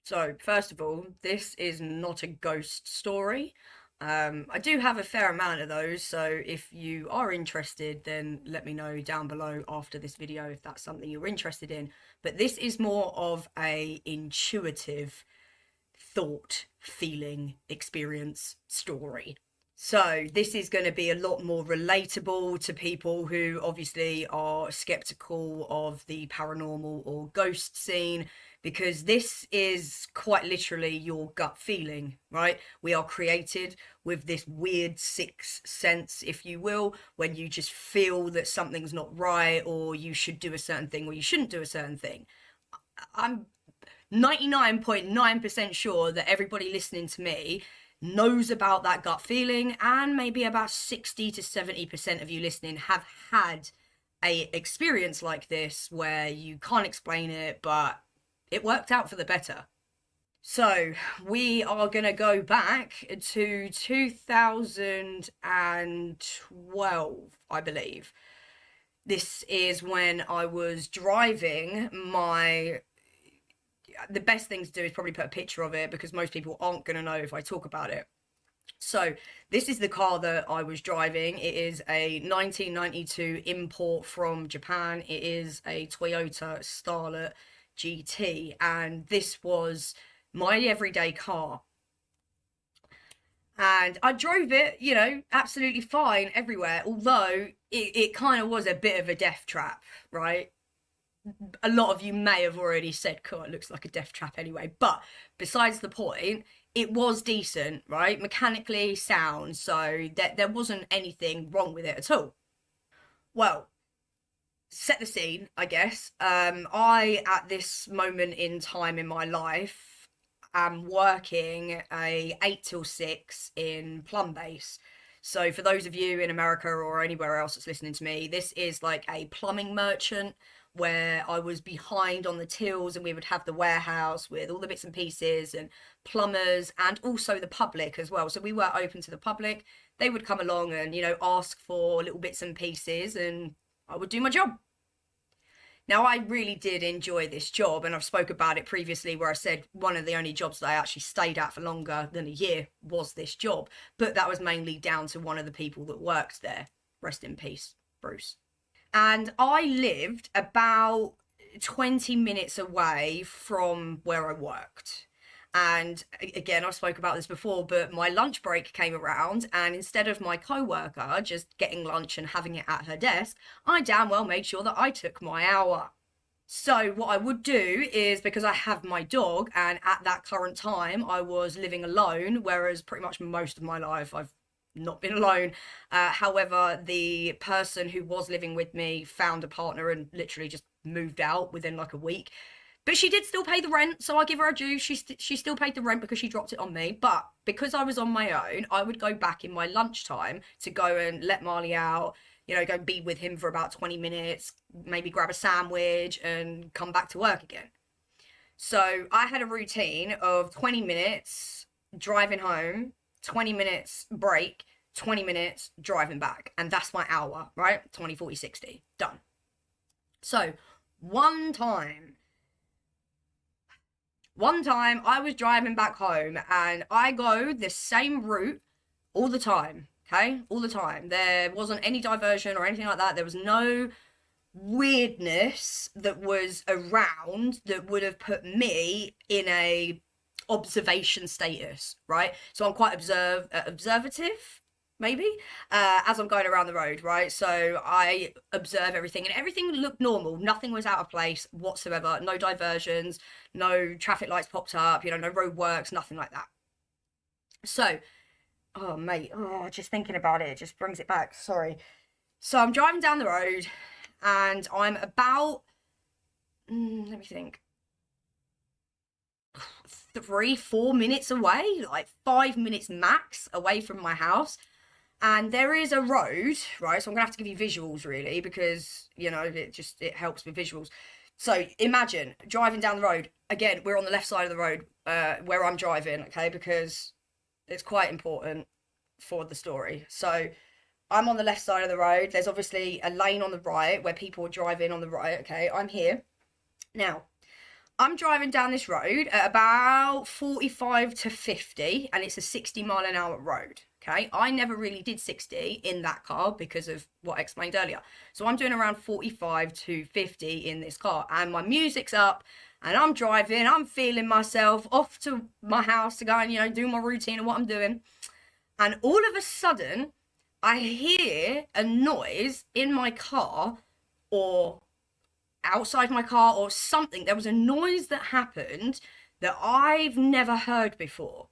So, first of all, this is not a ghost story. I do have a fair amount of those, so if you are interested, then let me know down below after this video if that's something you're interested in. But this is more of a intuitive thought, feeling, experience story. So, this is going to be a lot more relatable to people who obviously are skeptical of the paranormal or ghost scene, because this is quite literally your gut feeling, right? We are created with this weird sixth sense, if you will, when you just feel that something's not right, or you should do a certain thing, or you shouldn't do a certain thing. I'm 99.9% sure that everybody listening to me knows about that gut feeling, and maybe about 60 to 70% of you listening have had a experience like this where you can't explain it, but it worked out for the better. So we are going to go back to 2012, I believe. This is when I was driving my the best thing to do is probably put a picture of it, because most people aren't going to know if I talk about it. So this is the car that I was driving. It is a 1992 import from Japan. It is a Toyota Starlet GT, and this was my everyday car. And I drove it, absolutely fine everywhere, although it kind of was a bit of a death trap, right? A lot of you may have already said, cool, it looks like a death trap anyway. But besides the point, it was decent, right? Mechanically sound, so there wasn't anything wrong with it at all. Well, set the scene, I guess. I, at this moment in time in my life, am working a 8 till 6 in Plumbase. So for those of you in America or anywhere else that's listening to me, this is like a plumbing merchant, where I was behind on the tills, and we would have the warehouse with all the bits and pieces and plumbers, and also the public as well. So we were open to the public. They would come along and, ask for little bits and pieces, and I would do my job. Now, I really did enjoy this job, and I've spoke about it previously where I said one of the only jobs that I actually stayed at for longer than a year was this job. But that was mainly down to one of the people that worked there. Rest in peace, Bruce. And I lived about 20 minutes away from where I worked. And again, I spoke about this before, but my lunch break came around, and instead of my co-worker just getting lunch and having it at her desk, I damn well made sure that I took my hour. So what I would do is, because I have my dog, and at that current time I was living alone, whereas pretty much most of my life I've not been alone. However, the person who was living with me found a partner and literally just moved out within like a week. But she did still pay the rent, so I give her a due. She still paid the rent because she dropped it on me. But because I was on my own, I would go back in my lunchtime to go and let Marley out, go be with him for about 20 minutes, maybe grab a sandwich and come back to work again. So I had a routine of 20 minutes driving home, 20 minutes break, 20 minutes driving back. And that's my hour, right? 20, 40, 60. Done. So one time I was driving back home, and I go the same route all the time, okay? All the time. There wasn't any diversion or anything like that. There was no weirdness that was around that would have put me in a observation status, right? So I'm quite observative, maybe, as I'm going around the road, right? So I observe everything, and everything looked normal. Nothing was out of place whatsoever. No diversions, no traffic lights popped up, no road works, nothing like that. So, oh mate, just thinking about it just brings it back. Sorry. So I'm driving down the road, and I'm about, let me think, 3-4 minminutes away, like 5 minutes max away from my house. And there is a road, right? So I'm gonna have to give you visuals, really, because it helps with visuals. So imagine driving down the road. Again, we're on the left side of the road, where I'm driving, okay, because it's quite important for the story. So I'm on the left side of the road. There's obviously a lane on the right where people are driving on the right, okay? I'm here. Now, I'm driving down this road at about 45 to 50, and it's a 60-mile-an-hour road. Okay, I never really did 60 in that car because of what I explained earlier. So I'm doing around 45 to 50 in this car, and my music's up, and I'm driving, I'm feeling myself off to my house to go and, you know, do my routine of what I'm doing. And all of a sudden, I hear a noise in my car or outside my car or something. There was a noise that happened that I've never heard before.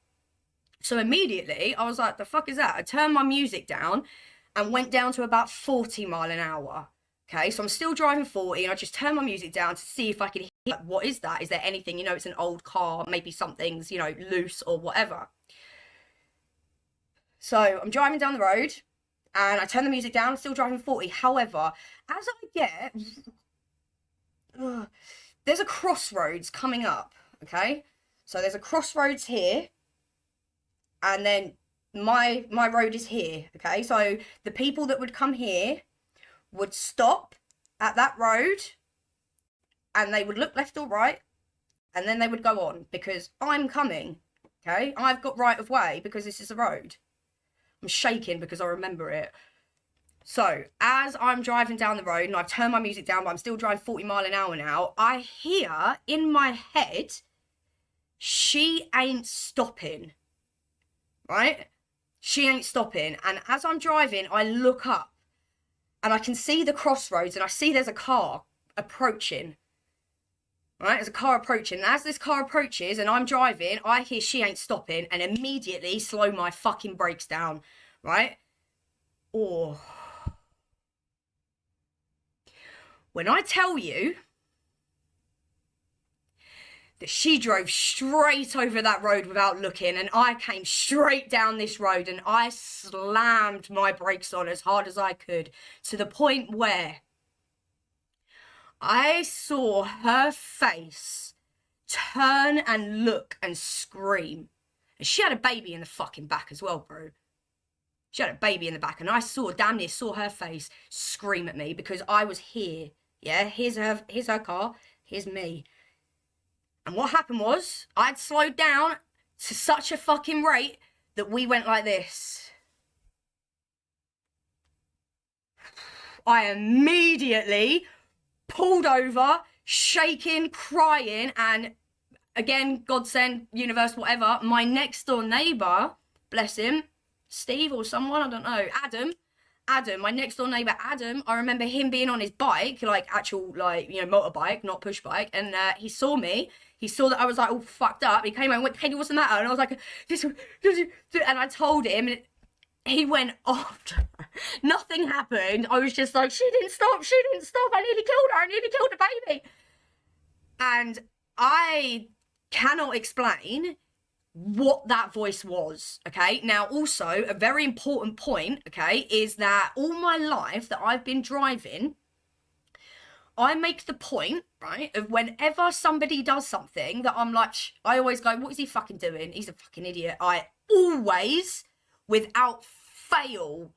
So immediately I was like, the fuck is that? I turned my music down and went down to about 40 mile an hour. Okay, so I'm still driving 40 and I just turned my music down to see if I could hear, like, what is that? Is there anything, you know, it's an old car, maybe something's, you know, loose or whatever. So I'm driving down the road and I turn the music down, I'm still driving 40. However, as I get, there's a crossroads coming up, okay? So there's a crossroads here, and then my road is here, okay? So the people that would come here would stop at that road, and they would look left or right, and then they would go on, because I'm coming, okay? I've got right of way because this is a road. I'm shaking because I remember it. So as I'm driving down the road and I've turned my music down, but I'm still driving 40 mile an hour now, I hear in my head, she ain't stopping, right? She ain't stopping. And as I'm driving, I look up and I can see the crossroads and I see there's a car approaching, right? There's a car approaching. And as this car approaches and I'm driving, I hear she ain't stopping and immediately slow my fucking brakes down, right? Oh. When I tell you that she drove straight over that road without looking, and I came straight down this road and I slammed my brakes on as hard as I could, to the point where I saw her face turn and look and scream. And she had a baby in the fucking back as well, bro. She had a baby in the back, and I damn near saw her face scream at me because I was here. Yeah, here's her car, here's me. And what happened was, I'd slowed down to such a fucking rate that we went like this. I immediately pulled over, shaking, crying, and again, God send, universe, whatever, my next door neighbour, bless him, Steve or someone, I don't know, Adam, my next door neighbour Adam, I remember him being on his bike, like actual, like, you know, motorbike, not push bike, and he saw me, he saw that I was like all fucked up, he came out and went, Katie, what's the matter? And I was like, and I told him, and he went off. Nothing happened. I was just like, she didn't stop, I nearly killed her, I nearly killed the baby. And I cannot explain what that voice was, okay? Now, also, a very important point, okay, is that all my life that I've been driving, I make the point, right, of whenever somebody does something that I'm like, I always go, what is he fucking doing? He's a fucking idiot. I always, without fail,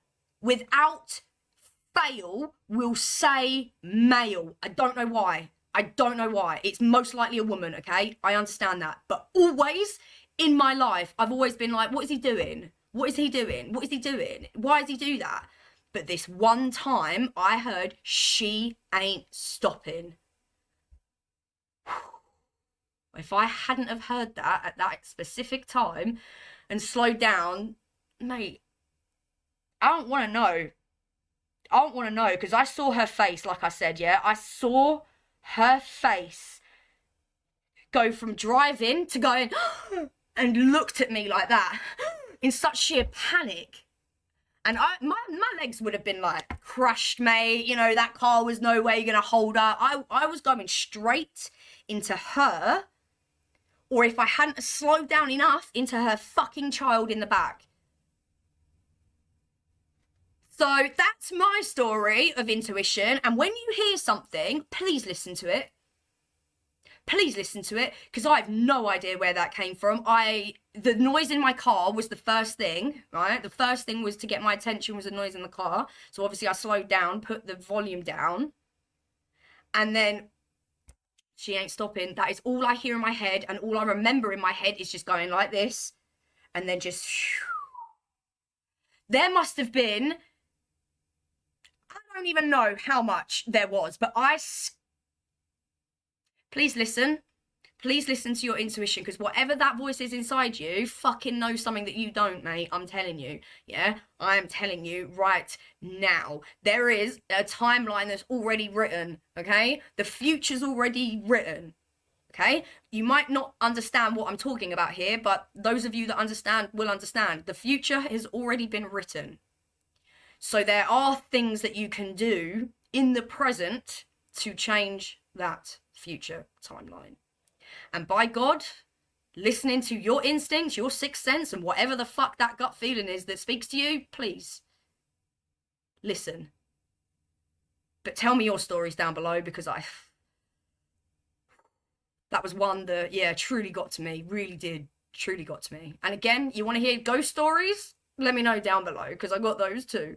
will say male. I don't know why. It's most likely a woman, okay? I understand that. But always in my life, I've always been like, what is he doing? What is he doing? Why does he do that? But this one time, I heard, she ain't stopping. If I hadn't have heard that at that specific time and slowed down, mate, I don't want to know. Because I saw her face, like I said, yeah? I saw her face go from driving to going and looked at me like that in such sheer panic. And my legs would have been like crushed, mate. You know, that car was no way gonna hold her. I was going straight into her, or if I hadn't slowed down enough, into her fucking child in the back. So that's my story of intuition. And when you hear something, please listen to it. Because I have no idea where that came from. The noise in my car was the first thing, right? The first thing was to get my attention was the noise in the car. So obviously I slowed down, put the volume down. And then She ain't stopping. That is all I hear in my head, and all I remember in my head is just going like this, and then just... There must have been... I don't even know how much there was, but please listen. Please listen to your intuition, because whatever that voice is inside you fucking knows something that you don't, mate. I'm telling you. Yeah? I am telling you right now. There is a timeline that's already written, okay? The future's already written, okay? You might not understand what I'm talking about here, but those of you that understand will understand. The future has already been written. So there are things that you can do in the present to change that future timeline. And by God, listening to your instincts, your sixth sense, and whatever the fuck that gut feeling is that speaks to you, please listen. But tell me your stories down below, because that was one that, yeah, truly got to me. Really did. Truly got to me. And again, you want to hear ghost stories? Let me know down below, because I got those too.